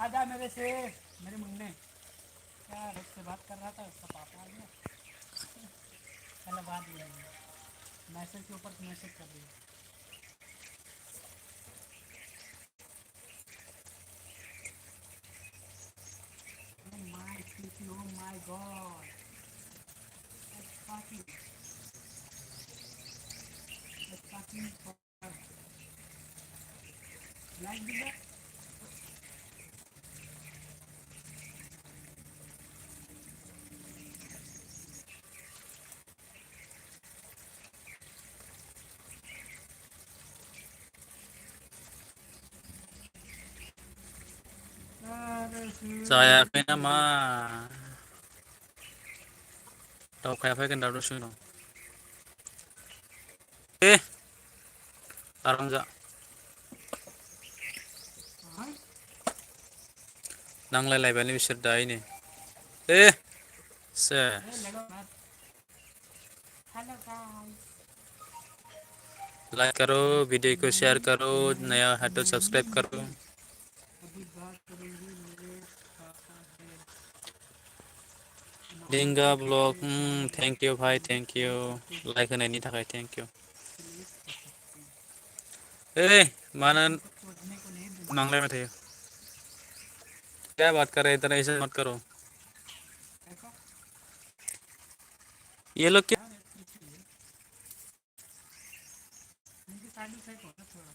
आजा मेरे से मेरे मुन्ने क्या से बात कर रहा था उसका पापा आ गया। पहले बात मैसेज के ऊपर मैसेज कर रही है। माय speaking oh my God party party like दिया जायाखै नामा दावखाया फैगोन दा दसे उनाव आराम जा नांलायलायबानो बिसोर दायो से हेलो गाइस लाइक करो वीडियो को शेयर करो मैं नया है तो मैं सब्सक्राइब करो अभी बात करूंगी मेरे पापा से डिंगा नौकरी ब्लॉग से बाहर बात थैंक यू भाई करने थैंक की यू कोशिश लाइक होनायनि थाखाय थैंक यू क्लिक कर सकते हैं मानो किसी को सोचने को नहीं दूंगा। नांलायबाय थायो क्या बात कर रहे इधर ऐसे मत करो ऐसा ये लोग क्या क्या उनकी शादी से होता थोड़ा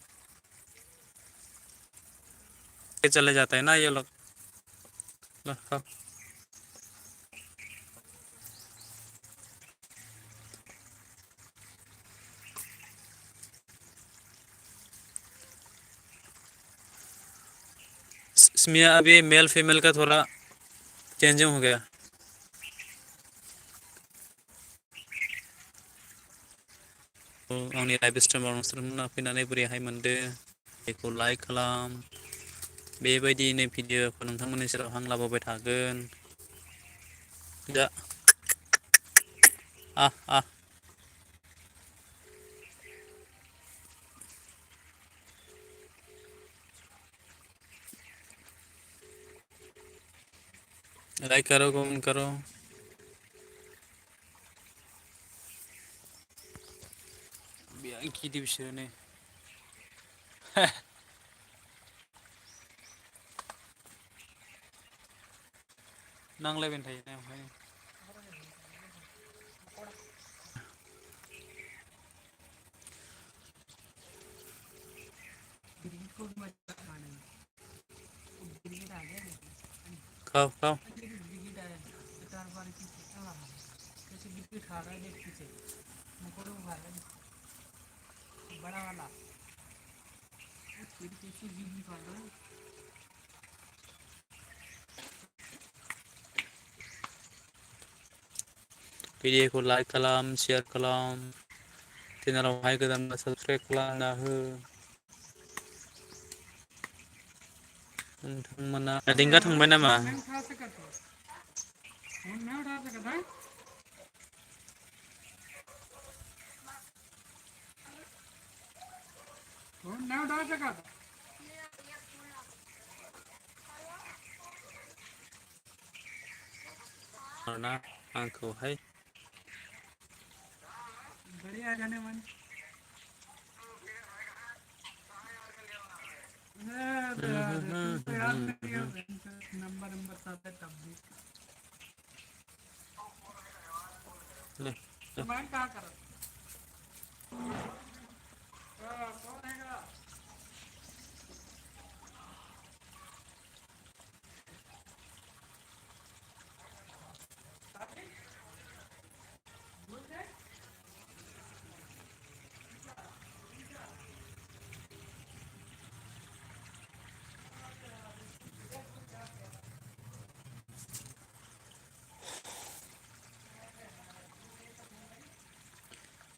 चले जाते हैं ना ये लोग लो, खाओ। इसमें अभी मेल फीमेल का थोड़ा चेंजिंग हो गया आंनि लाइभ स्ट्रिमाव नोंसोर फैनानै बोरैहाय मोनदो बेखौ लाइक खालाम बेबायदिनो भिडिअखौ नोंथांमोननि सेराव आं लाबोबाय थागोन दा लाइक करो कमेंट करो बेयाव गिदिर बिसोरो नै नांलायबाय थायो ना ओमफ्राय गिरगिट को भी मजा खाने में गिरगिट आ गया खाओ खाओ गिरगिट आया चार बार पीछे जैसे गिरगिट खा रहा है देख पीछे मुकोड़े को खा रहा है बड़ा वाला फिर कैसे जीभ निकाल रहा है भिडिअखौ लाइक खालाम शेयार खालाम चेनेलावहाय गोदानबा साबस्क्राइब खालामना हो नोंथांमोना दिंगा थांबाय नामा फोन नहीं उठा सका तो फोन नहीं उठा सका था फोन नहीं उठा सका था ना आंखौहाय बढ़िया जाने मन तुमको याद नहीं है नंबर नंबर साथ है तब भी ले मैं क्या कर कौन है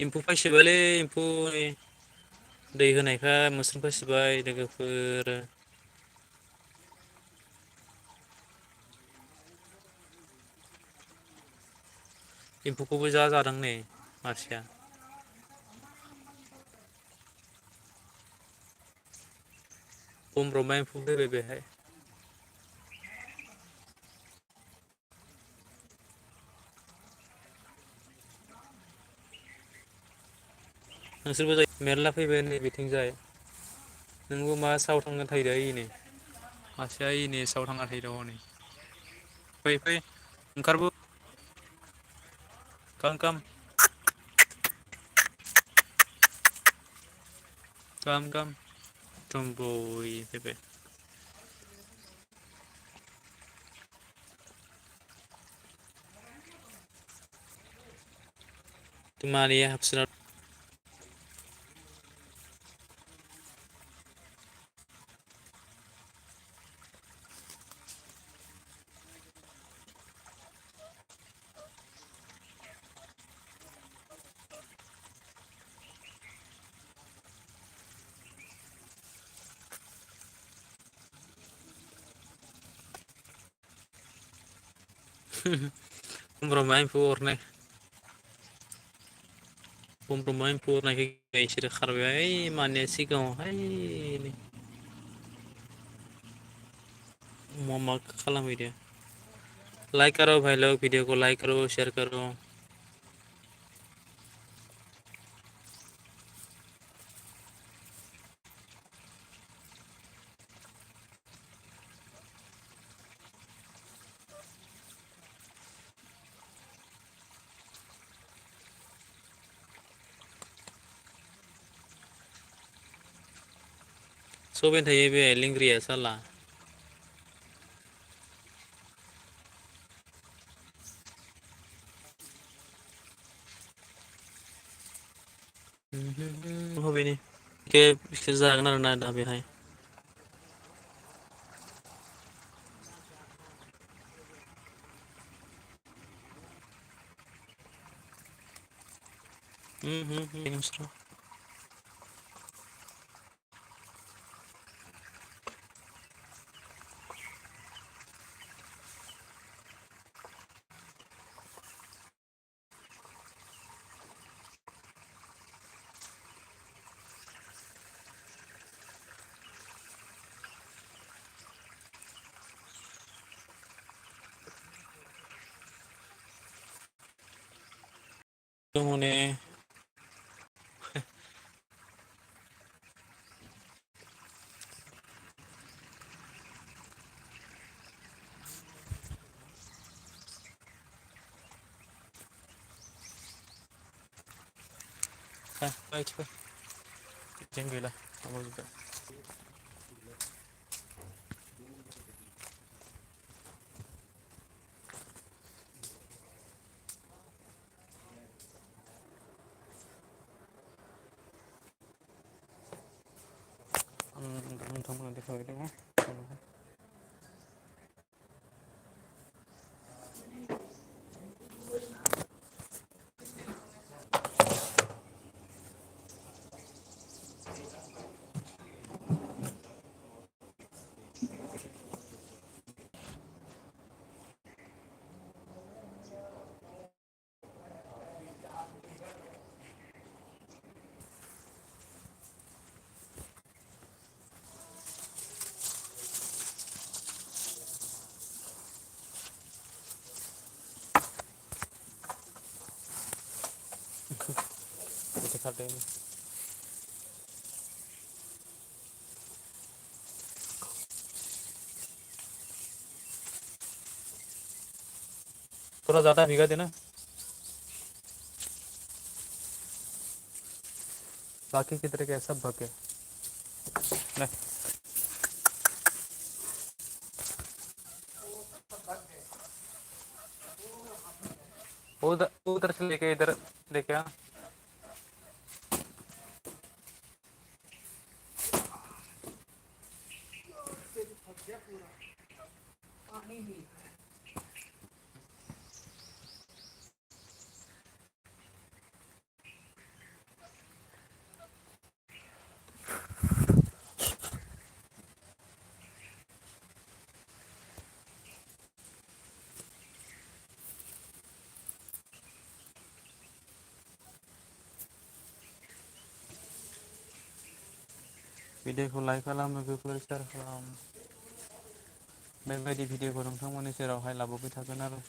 एम्फौ फैसोबायलै एम्फौ दै होनायखाय मोस्रोम फैसोबाय लोगोफोर एम्फौखौबो जा जादों नै मासेया बमब्रमा एम्फौ फैबाय बेहाय नोंसोरबो जायो मेरला फैबाय नै बिथिंजाय नोंबो मा सायाव थांना थायो नै मासेया नै सायाव थांना थायो दङ नै फै फै ओंखारबो काम काम काम काम टुम्बुय फैबाय तुम्हारे अफसर Pembermain purne pembermain purne kayak isir karya mana sih kamu ini mau mak kalam video like karo bhai log video ko like karo share karo so ben thaye be link riya sala hobe ni ke zagan na da be hai Instagram mone baik tinggi lah kamu juga teman-teman nanti kalau itu mah kita katain थोड़ा ज़्यादा भिगा देना बाकी की तरह के सब भगे नहीं उधर से लेके इधर लेके आ भिडियोखौ लाइक खालाम लोगोफोर शेयार खालाम बेबायदि भिडियोखौ नोंथांमोननि सेरावहाय लाबोबाय थागोन आरो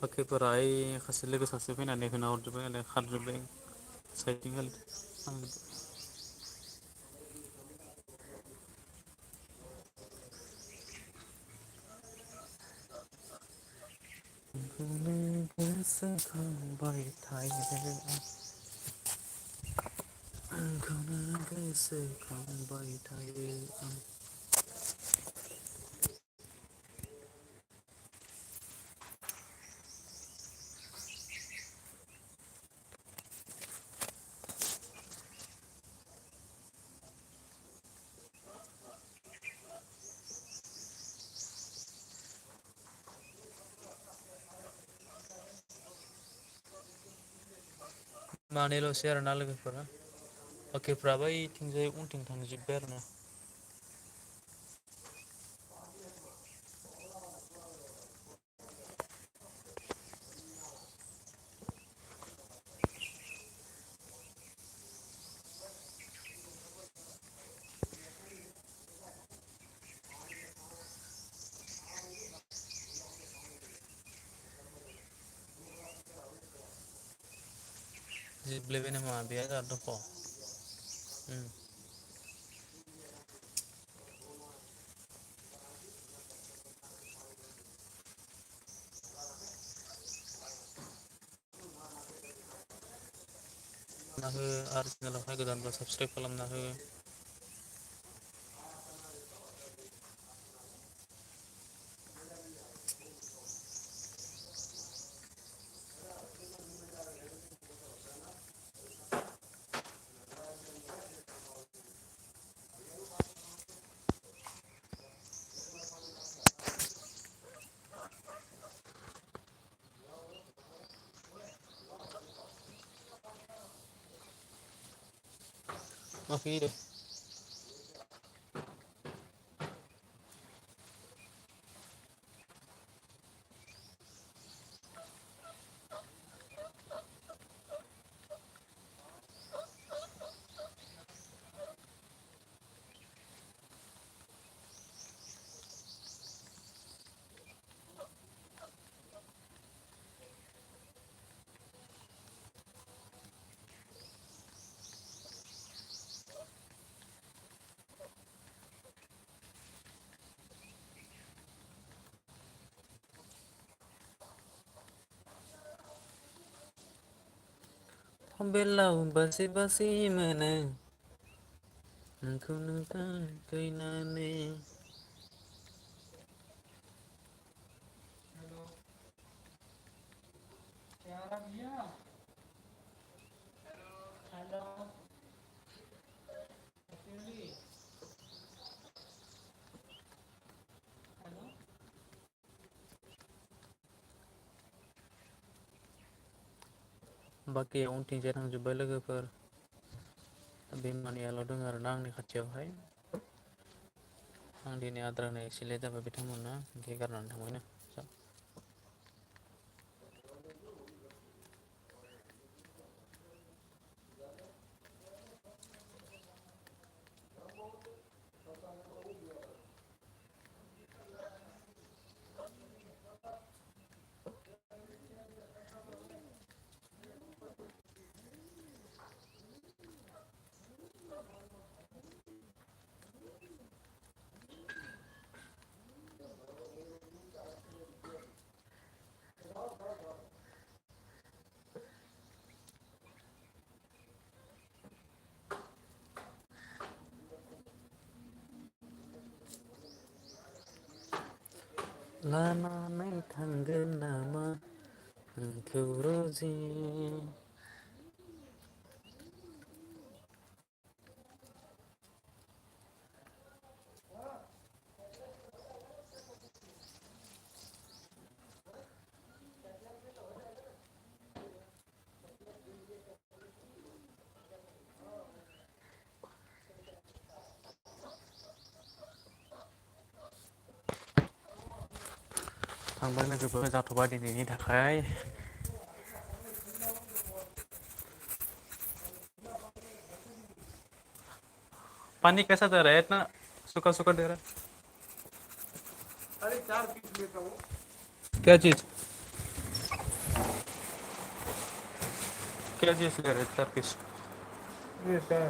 बाखिफोरा ओइ सासे लोगो सासे फैनानै होना हरजोब्बाय नालाय खारजोब्बाय साइथिं खालि थांजोब्बाय। आंखौनो गोसोखांबाय थायो आंखौनो गोसोखांबाय थायो आं। मानैल'सै आरोना लोगोफोरा बाखिफ्राबो ओइथिंजाय उनथिं थांजोब्बाय आरोना। जोबलायबाय नामा बेया जोंहा दख' खालामना हो आरो चेनेलावहाय गोदानबा साबसक्राइब खालामना हो। मा फैयो दे बेलाव बासि बासि मोनो नोंखौनो गारहैनानै। हेलो प्यारा भैया हेलो अकेली हेलो बाखि उनथिंजाय थांजोब्बाय लोगोफोर बिमानियाल' दङ आरोना आंनि खाथियावहाय। आं दिनै आद्रा होनाय एसे लेट जाबाय बिथांमोना ओंखाय गारनानै थांबायना। लानानै थांगोन नामा नोंखौ रोजि थांबाय लोगोफोर जाथ'बाय दिनैनि थाखाय। पानी कैसा दे रहा है इतना सूखा सूखा दे रहा है। अरे 4 पीस लेता हूँ। क्या चीज केजी सिगरेट 4 पीस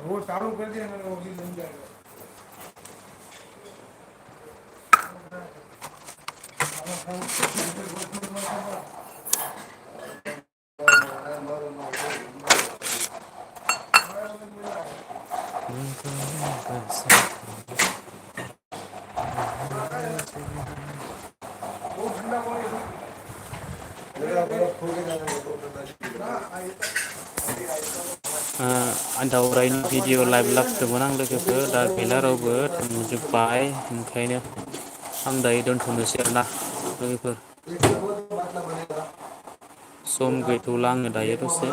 वो चालू कर दिया मैंने, वो भी बन जाएगा। वो ठंडा पानी दावरायनि भिडिअ लाइभ लाबोदोंमोन आं लोगोफोर, दा गैला रावबो थांजोब्बाय, ओंखायनो आं दायो दोनथ'नोसै आरोना लोगोफोर। सम गैथ'ला आङो दायो दसे।